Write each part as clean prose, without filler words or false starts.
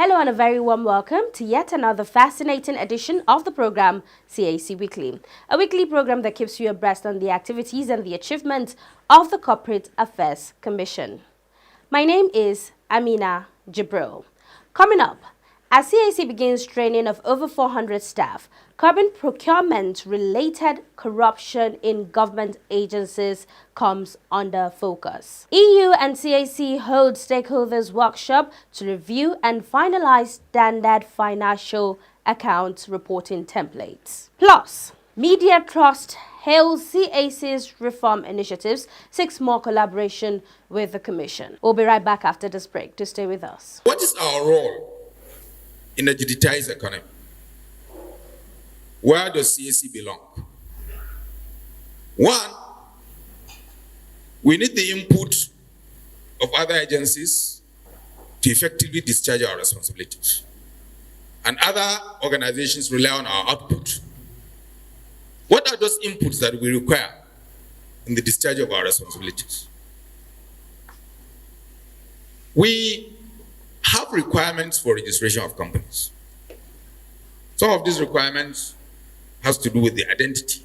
Hello and a very warm welcome to yet another fascinating edition of the program CAC Weekly, a weekly program that keeps you abreast on the activities and the achievements of the Corporate Affairs Commission. My name is Amina Jibril. Coming up, as CAC begins training of over 400 staff, curbing procurement-related corruption in government agencies comes under focus. EU and CAC hold stakeholders workshop to review and finalize standard financial accounts reporting templates. Plus, Media Trust hails CAC's reform initiatives, seeks more collaboration with the Commission. We'll be right back after this break. To stay with us. What is our role in a digitized economy? Where does CAC belong? One, we need the input of other agencies to effectively discharge our responsibilities. And other organizations rely on our output. What are those inputs that we require in the discharge of our responsibilities? We have requirements for registration of companies. Some of these requirements has to do with the identity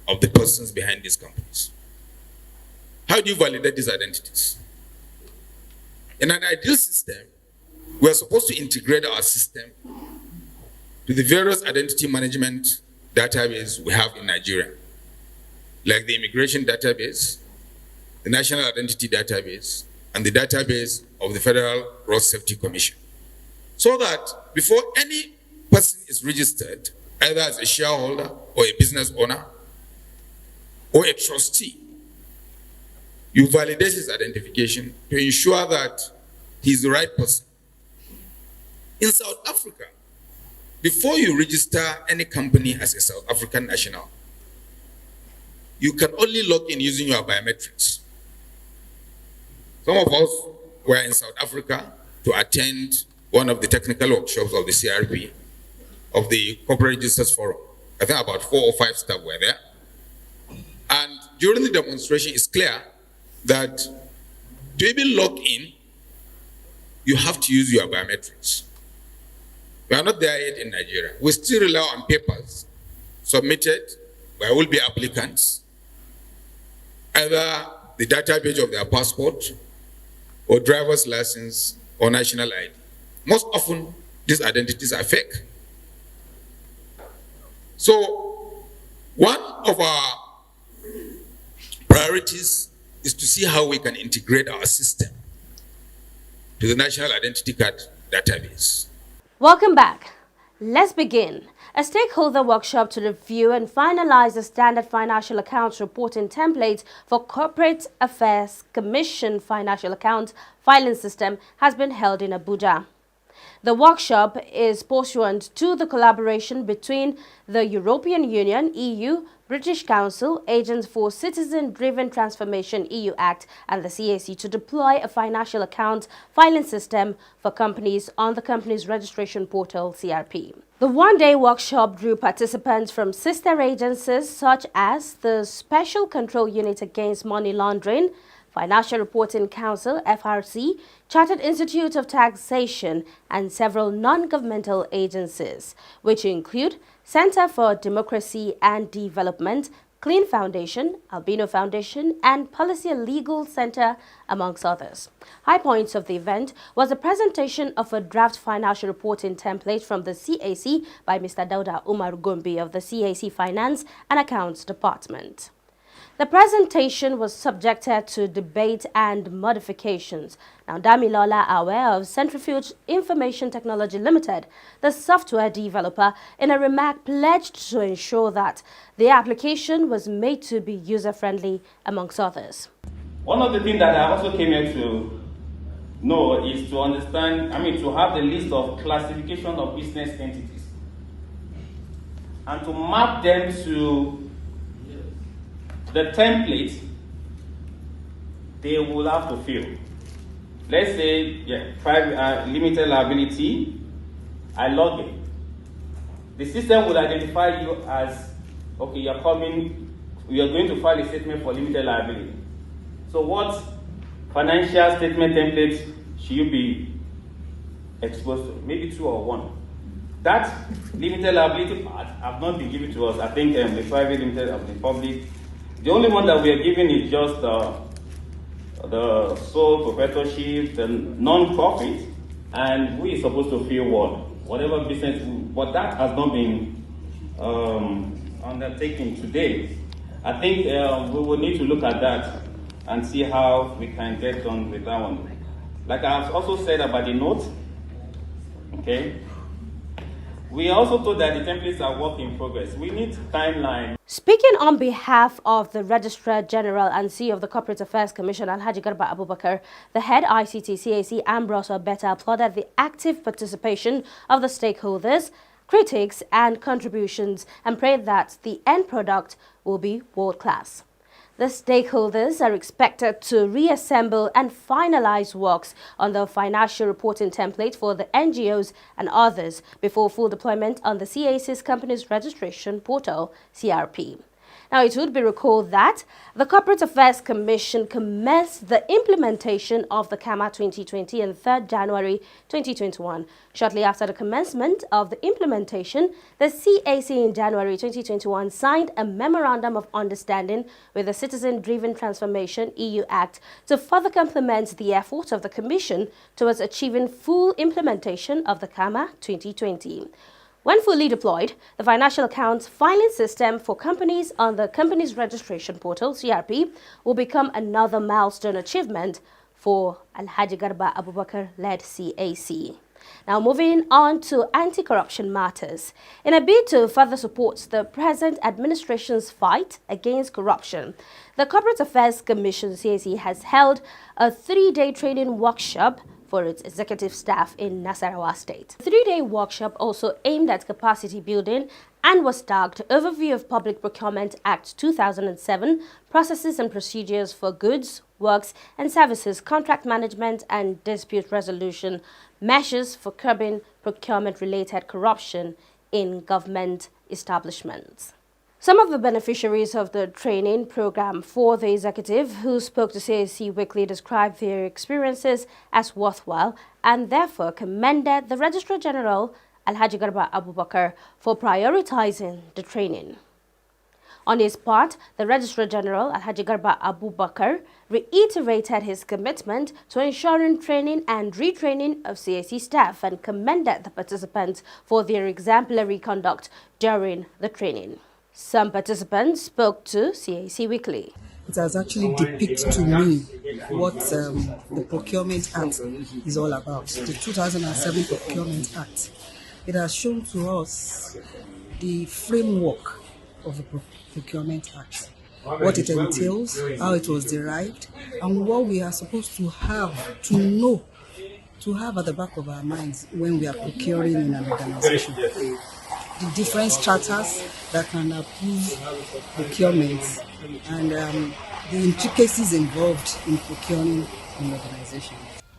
of the persons behind these companies. How do you validate these identities? In an ideal system, we are supposed to integrate our system to the various identity management database we have in Nigeria, like the immigration database, the national identity database, and the database of the Federal Road Safety Commission. So that before any person is registered, either as a shareholder or a business owner or a trustee, you validate his identification to ensure that he's the right person. In South Africa, before you register any company as a South African national, you can only log in using your biometrics. Some of us were in South Africa to attend one of the technical workshops of the CRP, of the Corporate Registers Forum. I think about 4 or 5 staff were there. And during the demonstration, it's clear that to even log in, you have to use your biometrics. We are not there yet in Nigeria. We still rely on papers submitted by will-be applicants, either the database of their passport or driver's license or national ID. Most often, these identities are fake. So, one of our priorities is to see how we can integrate our system to the National Identity Card database. Welcome back. Let's begin. A stakeholder workshop to review and finalize the standard financial accounts reporting templates for Corporate Affairs Commission financial account filing system has been held in Abuja. The workshop is pursuant to the collaboration between the European Union, EU, British Council, Agents for Citizen-Driven Transformation EU Act, and the CAC to deploy a financial account filing system for companies on the company's registration portal, CRP. The one-day workshop drew participants from sister agencies such as the Special Control Unit Against Money Laundering, Financial Reporting Council, FRC, Chartered Institute of Taxation, and several non-governmental agencies, which include Center for Democracy and Development, Clean Foundation, Albino Foundation, and Policy and Legal Center, amongst others. High points of the event was a presentation of a draft financial reporting template from the CAC by Mr. Dauda Umar Gombe of the CAC Finance and Accounts Department. The presentation was subjected to debate and modifications. Now, Damilola Awe of Centrifuge Information Technology Limited, the software developer, in a remark pledged to ensure that the application was made to be user-friendly, amongst others. One of the things that I also came here to know is to understand, to have the list of classification of business entities and to map them to the template they will have to fill. Let's say, limited liability, I log in. The system will identify you as, okay, you're going to file a statement for limited liability. So what financial statement template should you be exposed to, maybe 2 or 1. That limited liability part have not been given to us. I think the private limited of the public. The only one that we are giving is just the sole proprietorship, the non-profit, and we are supposed to feel whatever business, but that has not been undertaken today. I think we will need to look at that and see how we can get on with that one. Like I have also said about the note, okay? We are also told that the templates are work in progress. We need timeline. Speaking on behalf of the Registrar General and CEO of the Corporate Affairs Commission, Alhaji Garba Abubakar, the head ICT CAC Ambrose Obeta applauded the active participation of the stakeholders, critics and contributions and prayed that the end product will be world-class. The stakeholders are expected to reassemble and finalize works on the financial reporting template for the NGOs and others before full deployment on the CAC's Companies Registration Portal, CRP. Now, it would be recalled that the Corporate Affairs Commission commenced the implementation of the CAMA 2020 on 3rd January 2021. Shortly after the commencement of the implementation, the CAC in January 2021 signed a Memorandum of Understanding with the Citizen-Driven Transformation (EU) Act to further complement the efforts of the Commission towards achieving full implementation of the CAMA 2020. When fully deployed, the financial accounts filing system for companies on the Companies Registration Portal, CRP, will become another milestone achievement for Alhaji Garba Abubakar-led CAC. Now, moving on to anti-corruption matters. In a bid to further support the present administration's fight against corruption, the Corporate Affairs Commission, CAC, has held a 3-day training workshop for its executive staff in Nasarawa State. The 3-day workshop also aimed at capacity building and was tagged Overview of Public Procurement Act 2007, Processes and Procedures for Goods, Works and Services, Contract Management and Dispute Resolution, Measures for Curbing Procurement-Related Corruption in Government Establishments. Some of the beneficiaries of the training program for the executive who spoke to CAC Weekly described their experiences as worthwhile and therefore commended the Registrar General Alhaji Garba Abubakar for prioritizing the training. On his part, the Registrar General Alhaji Garba Abubakar reiterated his commitment to ensuring training and retraining of CAC staff and commended the participants for their exemplary conduct during the training. Some participants spoke to CAC Weekly. It has actually depicted to me what the Procurement Act is all about, the 2007 Procurement Act. It has shown to us the framework of the Procurement Act, what it entails, how it was derived, and what we are supposed to have to know, to have at the back of our minds when we are procuring in an organization. The different stratas that can approve procurement and the intricacies involved in procuring an organization.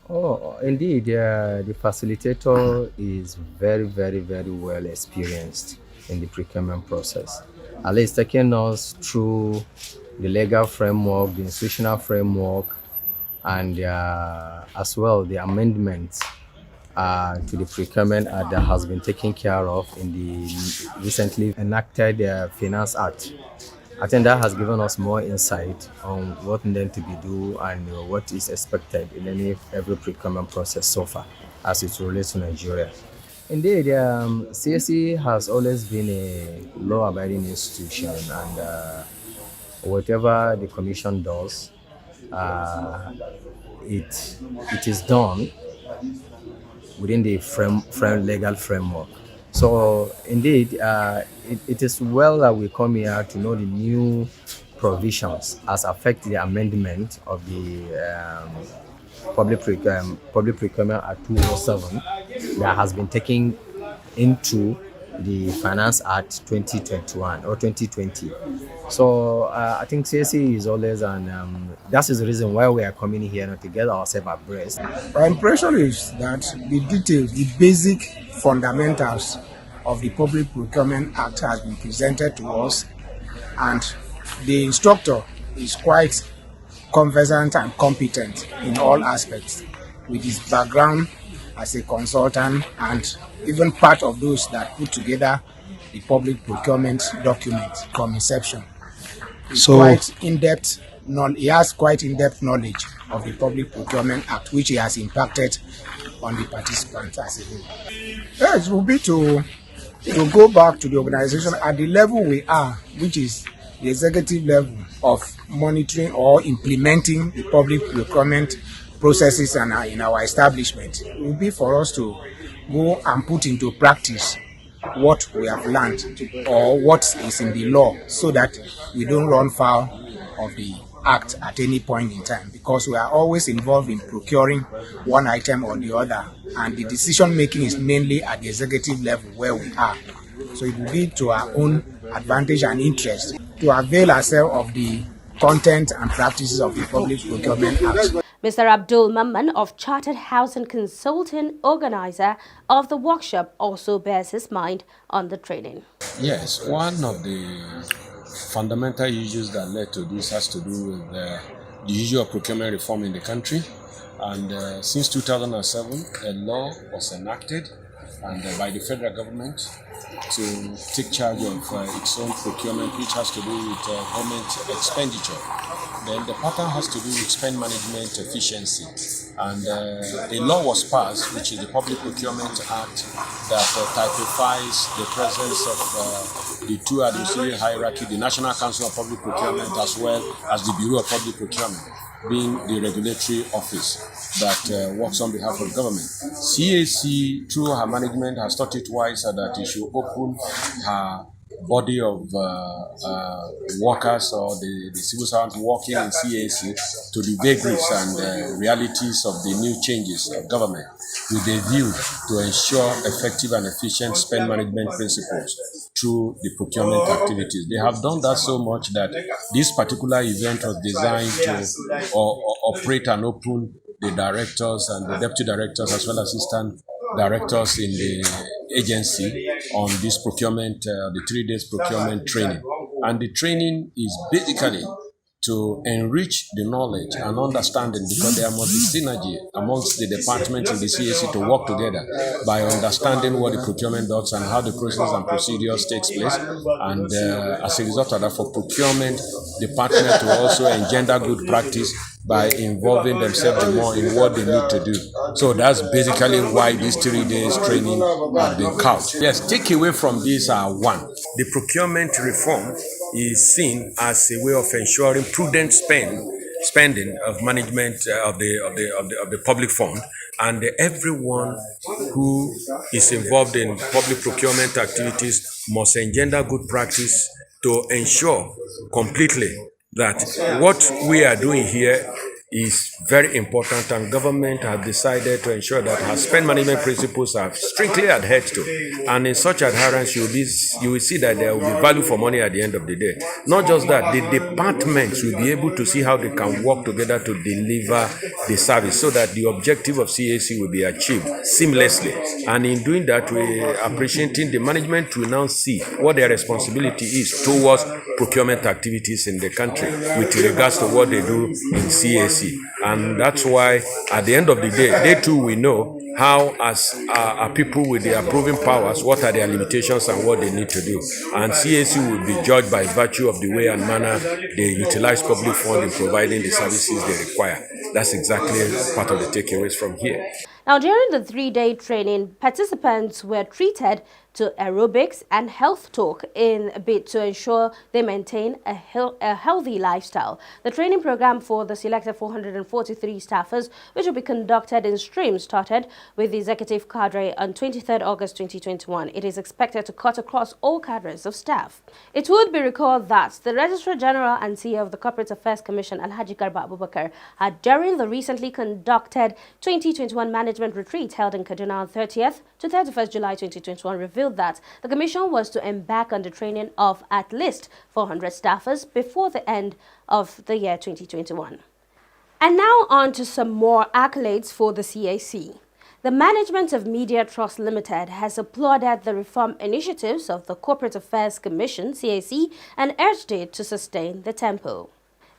Oh, indeed, the facilitator is very, very, very well experienced in the procurement process. At least taking us through the legal framework, the institutional framework, and as well the amendments to the Procurement Act that has been taken care of in the recently enacted Finance Act. I think that has given us more insight on what needs to be done and what is expected in every procurement process so far as it relates to Nigeria. Indeed, CAC has always been a law-abiding institution, and whatever the Commission does, it is done within the legal framework. So indeed, it is well that we come here to know the new provisions as affect the amendment of the Public Procurement Act 2007 that has been taken into the Finance Act 2021 or 2020. So I think CAC is always, and that is the reason why we are coming here now to get ourselves abreast. Our impression is that the details, the basic fundamentals of the Public Procurement Act has been presented to us, and the instructor is quite conversant and competent in all aspects with his background as a consultant and even part of those that put together the public procurement document from inception. He has quite in-depth knowledge of the Public Procurement Act, which he has impacted on the participants as a whole. Yes, it will be to go back to the organization at the level we are, which is the executive level of monitoring or implementing the public procurement processes and in our establishment. It will be for us to go and put into practice what we have learned or what is in the law, so that we don't run foul of the act at any point in time, because we are always involved in procuring one item or the other, and the decision making is mainly at the executive level where we are. So it will be to our own advantage and interest to avail ourselves of the content and practices of the Public Procurement Act. Mr. Abdul Mamman of Chartered Housing Consulting, organizer of the workshop, also bears his mind on the training. Yes, one of the fundamental issues that led to this has to do with the issue of procurement reform in the country. And since 2007, a law was enacted by the federal government to take charge of its own procurement, which has to do with government expenditure. Then the pattern has to do with spend management efficiency. And a law was passed, which is the Public Procurement Act, that typifies the presence of the two administrative hierarchy, the National Council of Public Procurement as well as the Bureau of Public Procurement, being the regulatory office that works on behalf of government. CAC, through her management, has thought it wise that it should open her body of workers or the civil servants working in CAC to the vagaries and realities of the new changes of government, with a view to ensure effective and efficient spend management principles through the procurement activities. They have done that so much that this particular event was designed to operate and open the directors and the deputy directors as well as assistant directors in the agency on this procurement, the 3 days procurement training. And the training is basically to enrich the knowledge and understanding, because there must be synergy amongst the departments in the CAC to work together by understanding what the procurement does and how the process and procedures takes place. And as a result of that, for procurement department to also engender good practice by involving themselves more in what they need to do. So that's basically why these 3 days training have been couched. Yes, takeaway from this are: one, the procurement reform is seen as a way of ensuring prudent spending of management of the public fund, and everyone who is involved in public procurement activities must engender good practice to ensure completely that what we are doing here is very important, and government have decided to ensure that her spend management principles are strictly adhered to. And in such adherence, you will see that there will be value for money at the end of the day. Not just that, the departments will be able to see how they can work together to deliver the service, so that the objective of CAC will be achieved seamlessly. And in doing that, we are appreciating the management will now see what their responsibility is towards procurement activities in the country with regards to what they do in CAC. And that's why at the end of the day, they too will know how, as people with the approving powers, what are their limitations and what they need to do. And CAC will be judged by virtue of the way and manner they utilize public fund in providing the services they require. That's exactly part of the takeaways from here. Now, during the 3-day training, participants were treated to aerobics and health talk in a bid to ensure they maintain a healthy lifestyle. The training program for the selected 443 staffers, which will be conducted in streams, started with the executive cadre on 23rd August 2021. It is expected to cut across all cadres of staff. It would be recalled that the Registrar General and CEO of the Corporate Affairs Commission, Alhaji Garba Abubakar, had during the recently conducted 2021 management retreat held in Kaduna on 30th to 31st July 2021 revealed that the Commission was to embark on the training of at least 400 staffers before the end of the year 2021. And now on to some more accolades for the CAC. The management of Media Trust Limited has applauded the reform initiatives of the Corporate Affairs Commission, CAC, and urged it to sustain the tempo.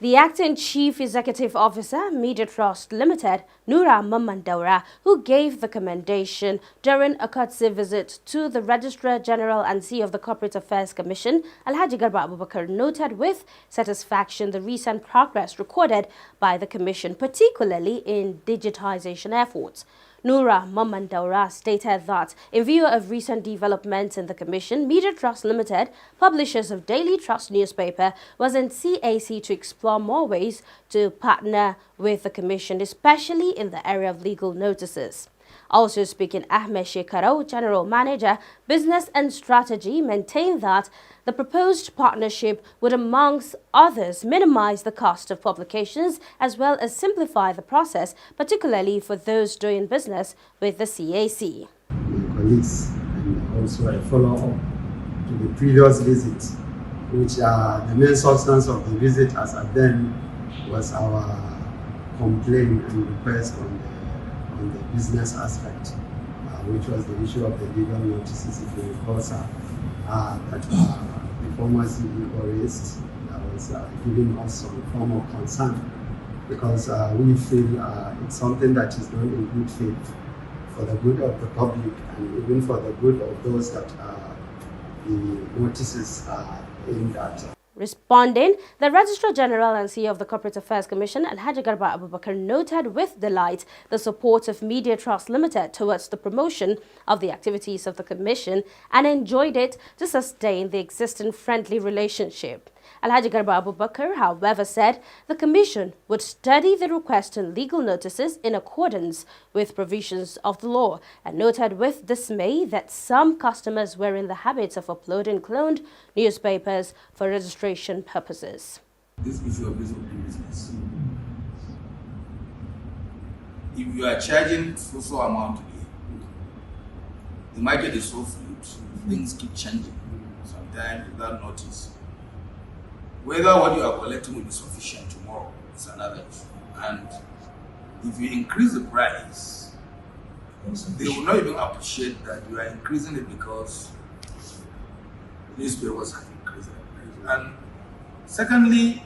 The acting Chief Executive Officer, Media Trust Limited, Noura Mamandaura, who gave the commendation during a courtesy visit to the Registrar General and CEO of the Corporate Affairs Commission, Alhaji Garba Abubakar, noted with satisfaction the recent progress recorded by the Commission, particularly in digitization efforts. Noura Mamandaura stated that, in view of recent developments in the Commission, Media Trust Limited, publishers of Daily Trust newspaper, was in CAC to explore more ways to partner with the Commission, especially in the area of legal notices. Also speaking, Ahmed Shekarau, General Manager, Business and Strategy, maintained that the proposed partnership would, amongst others, minimize the cost of publications as well as simplify the process, particularly for those doing business with the CAC. My colleagues, and also a follow-up to the previous visit, which the main substance of the visit as at then was our complaint and request on the business aspect, which was the issue of the legal notices, if you recall, sir, that the former CEO raised, that was giving us some form of concern, because we feel it's something that is done in good faith for the good of the public and even for the good of those that the notices are aimed at. Responding, the Registrar General and CEO of the Corporate Affairs Commission, Alhaji Garba Abubakar, noted with delight the support of Media Trust Limited towards the promotion of the activities of the Commission and enjoyed it to sustain the existing friendly relationship. Alhaji Garba Abubakar, however, said the Commission would study the request and legal notices in accordance with provisions of the law and noted with dismay that some customers were in the habit of uploading cloned newspapers for registration purposes. This issue of business. If you are charging so amount today, the market is so fluid, things keep changing sometimes without notice. Whether what you are collecting will be sufficient tomorrow is another issue. And if you increase the price, they will not even appreciate that you are increasing it because newspapers have increased their price. And secondly,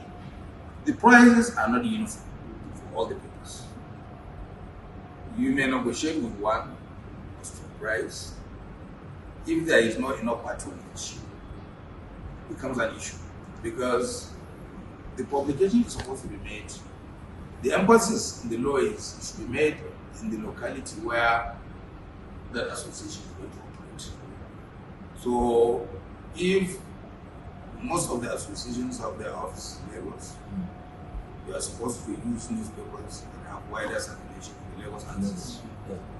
the prices are not uniform for all the papers. You may negotiate with one price. If there is not enough patronage, it becomes an issue. Because the publication is supposed to be made, the emphasis in the law is to be made in the locality where that association is going to operate. So if most of the associations have their office in Lagos, you are supposed to use newspapers that have wider circulation in the Lagos axis.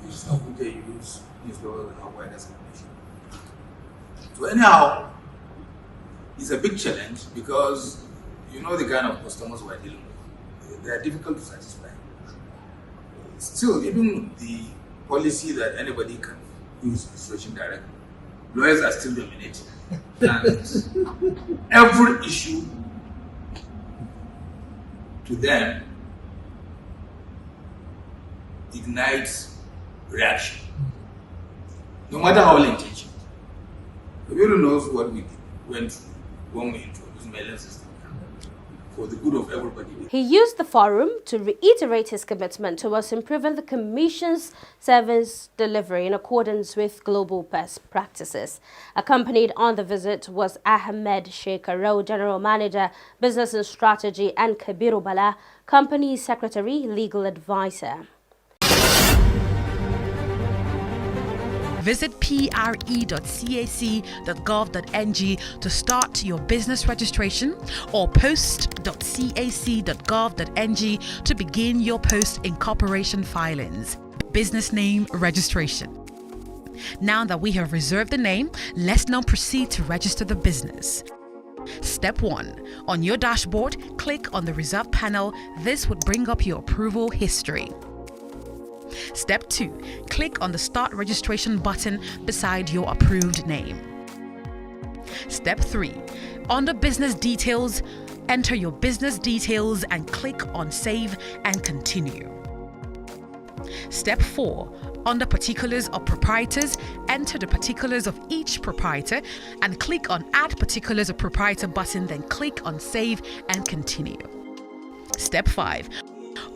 You supposed to use newspapers that have wider circulation. So anyhow, it's a big challenge because you know the kind of customers we're dealing with. They are difficult to satisfy. Still, even the policy that anybody can use registration directly, lawyers are still dominating. And every issue to them ignites reaction, no matter how well intentioned. Everyone knows what we went through when we introduced mailing system for the good of everybody. He used the forum to reiterate his commitment towards improving the Commission's service delivery in accordance with global best practices. Accompanied on the visit was Ahmed Shekarau, General Manager, Business and Strategy, and Kabiru Bala, Company Secretary, Legal Advisor. Visit pre.cac.gov.ng to start your business registration or post.cac.gov.ng to begin your post-incorporation filings. Business name registration. Now that we have reserved the name, let's now proceed to register the business. Step 1. On your dashboard, click on the Reserve panel. This would bring up your approval history. Step 2. Click on the Start Registration button beside your approved name. Step 3. Under Business Details, enter your business details and click on Save and Continue. Step 4. Under Particulars of Proprietors, enter the particulars of each proprietor and click on Add Particulars of Proprietor button, then click on Save and Continue. Step 5.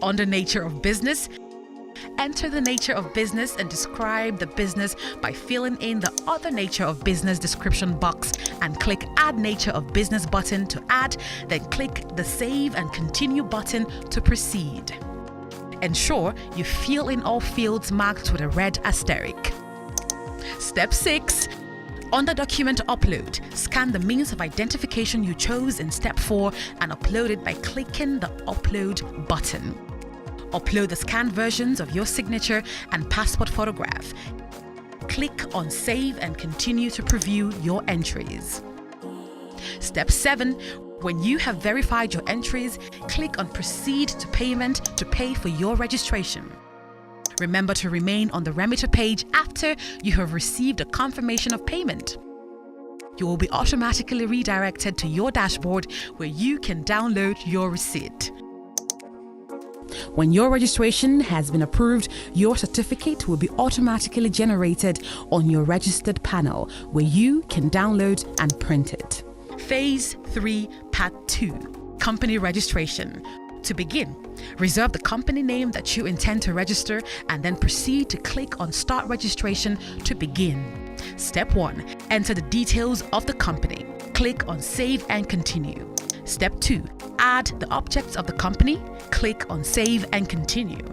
Under nature of business, enter the nature of business and describe the business by filling in the other nature of business description box and click Add Nature of Business button to add, then click the Save and Continue button to proceed. Ensure you fill in all fields marked with a red asterisk. Step 6. Under Document Upload, scan the means of identification you chose in Step 4 and upload it by clicking the Upload button. Upload the scanned versions of your signature and passport photograph. Click on Save and Continue to preview your entries. Step 7. When you have verified your entries, click on Proceed to Payment to pay for your registration. Remember to remain on the remitter page after you have received a confirmation of payment. You will be automatically redirected to your dashboard where you can download your receipt. When your registration has been approved, your certificate will be automatically generated on your registered panel where you can download and print it. Phase 3, Part 2, Company Registration. To begin, reserve the company name that you intend to register and then proceed to click on Start Registration to begin. Step 1. Enter the details of the company. Click on Save and Continue. Step 2. Add the objects of the company. Click on Save and Continue.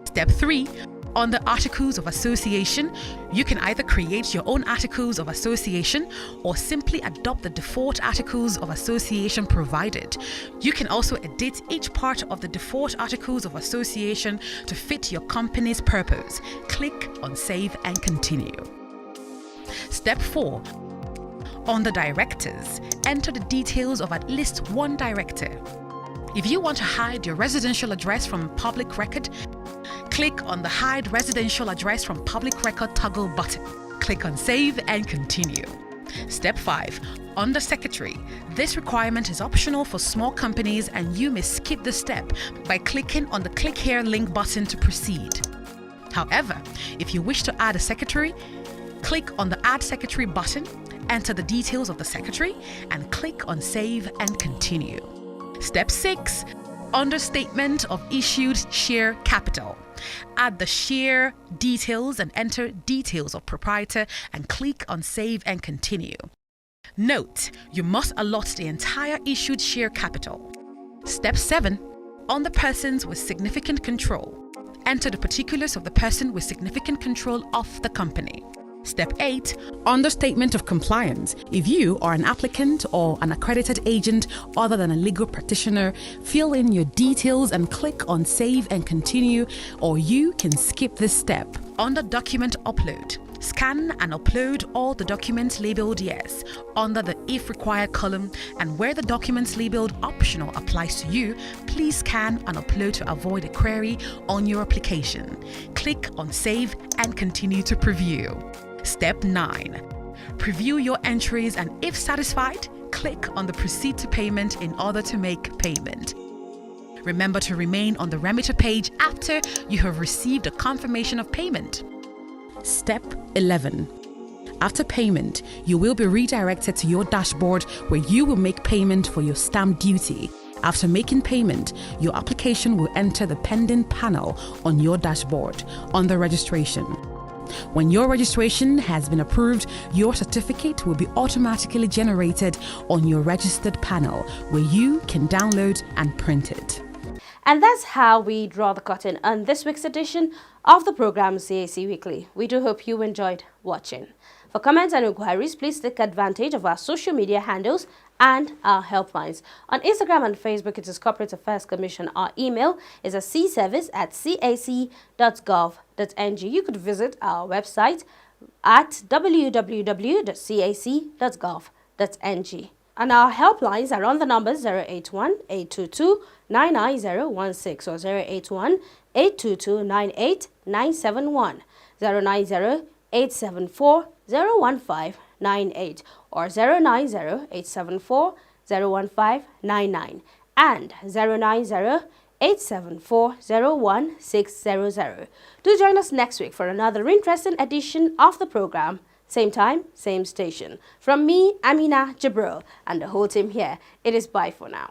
Step 3. Under Articles of Association, you can either create your own Articles of Association or simply adopt the default Articles of Association provided. You can also edit each part of the default Articles of Association to fit your company's purpose. Click on Save and Continue. Step 4. Under Directors, enter the details of at least one director. If you want to hide your residential address from public record, click on the Hide Residential Address from Public Record toggle button. Click on Save and Continue. Step 5. Under Secretary, this requirement is optional for small companies and you may skip the step by clicking on the Click Here link button to proceed. However, if you wish to add a secretary, click on the Add Secretary button, enter the details of the secretary, and click on Save and Continue. Step 6. Under Statement of Issued Share Capital, add the share details and enter details of proprietor and click on Save and Continue. Note, you must allot the entire issued share capital. Step 7. Under Persons with Significant Control, enter the particulars of the person with significant control of the company. Step 8. Under Statement of Compliance, if you are an applicant or an accredited agent other than a legal practitioner, fill in your details and click on Save and Continue, or you can skip this step. Under Document Upload, scan and upload all the documents labeled Yes under the If Required column, and where the documents labeled Optional applies to you, please scan and upload to avoid a query on your application. Click on Save and Continue to preview. Step 9. Preview your entries and if satisfied, click on the Proceed to Payment in order to make payment. Remember to remain on the remitter page after you have received a confirmation of payment. Step 11. After payment, you will be redirected to your dashboard where you will make payment for your stamp duty. After making payment, your application will enter the pending panel on your dashboard under registration. When your registration has been approved, your certificate will be automatically generated on your registered panel where you can download and print it. And that's how we draw the curtain on this week's edition of the program CAC Weekly. We do hope you enjoyed watching. For comments and inquiries, please take advantage of our social media handles and our helplines. On Instagram and Facebook, it is Corporate Affairs Commission. Our email is cservice@cac.gov.ng. You could visit our website at www.cac.gov.ng. And our helplines are on the numbers 081-822-99016 or 081-822-98971, 090-874-01598 or 090-874-01599 and 090-874-01600. Do join us next week for another interesting edition of the program. Same time, same station. From me, Amina Jabril, and the whole team here, it is bye for now.